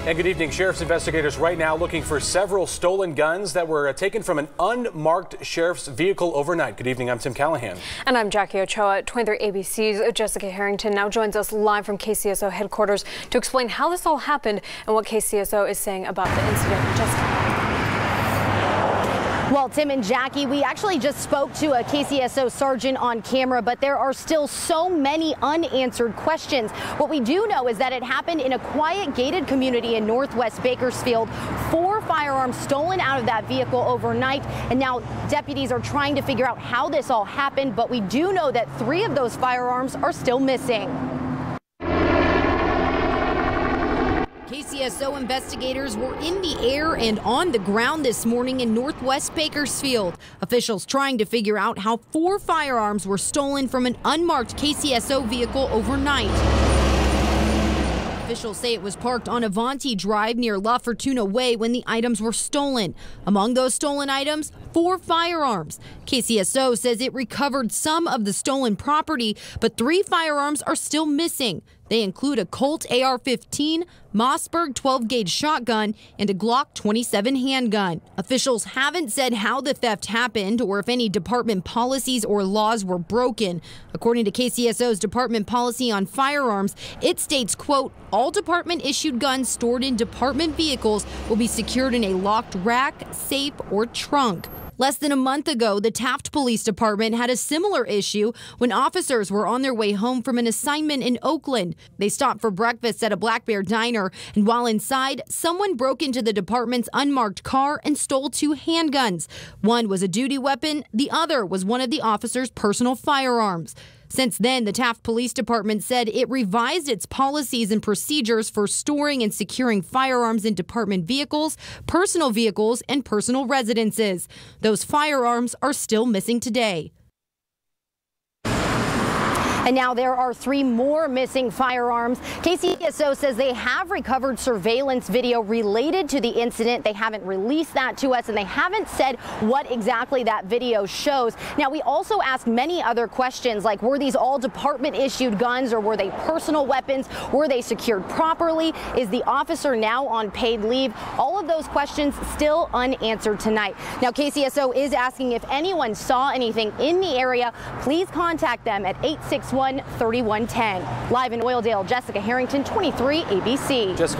And good evening. Sheriff's investigators right now looking for several stolen guns that were taken from an unmarked sheriff's vehicle overnight. Good evening. I'm Tim Callahan. And I'm Jackie Ochoa. 23 ABC's Jessica Harrington now joins us live from KCSO headquarters to explain how this all happened and what KCSO is saying about the incident. Jessica. Well, Tim and Jackie, we actually just spoke to a KCSO sergeant on camera, but there are still so many unanswered questions. What we do know is that it happened in a quiet gated community in northwest Bakersfield. 4 firearms stolen out of that vehicle overnight, and now deputies are trying to figure out how this all happened, but we do know that 3 of those firearms are still missing. KCSO investigators were in the air and on the ground this morning in northwest Bakersfield. Officials trying to figure out how 4 firearms were stolen from an unmarked KCSO vehicle overnight. Officials say it was parked on Avanti Drive near Fortuna Way when the items were stolen. Among those stolen items, 4 firearms. KCSO says it recovered some of the stolen property, but 3 firearms are still missing. They include a Colt AR-15, Mossberg 12-gauge shotgun, and a Glock 27 handgun. Officials haven't said how the theft happened or if any department policies or laws were broken. According to KCSO's department policy on firearms, it states, quote, all department-issued guns stored in department vehicles will be secured in a locked rack, safe, or trunk. Less than a month ago, the Taft Police Department had a similar issue when officers were on their way home from an assignment in Oakland. They stopped for breakfast at a Black Bear diner, and while inside, someone broke into the department's unmarked car and stole 2 handguns. One was a duty weapon, the other was one of the officers' personal firearms. Since then, the Taft Police Department said it revised its policies and procedures for storing and securing firearms in department vehicles, personal vehicles, and personal residences. Those firearms are still missing today. And now there are 3 more missing firearms. KCSO says they have recovered surveillance video related to the incident. They haven't released that to us, and they haven't said what exactly that video shows. Now, we also asked many other questions, like were these all department-issued guns or were they personal weapons? Were they secured properly? Is the officer now on paid leave? All of those questions still unanswered tonight. Now, KCSO is asking if anyone saw anything in the area, please contact them at 861-3110. Live in Oildale, Jessica Harrington, 23 ABC. Jessica.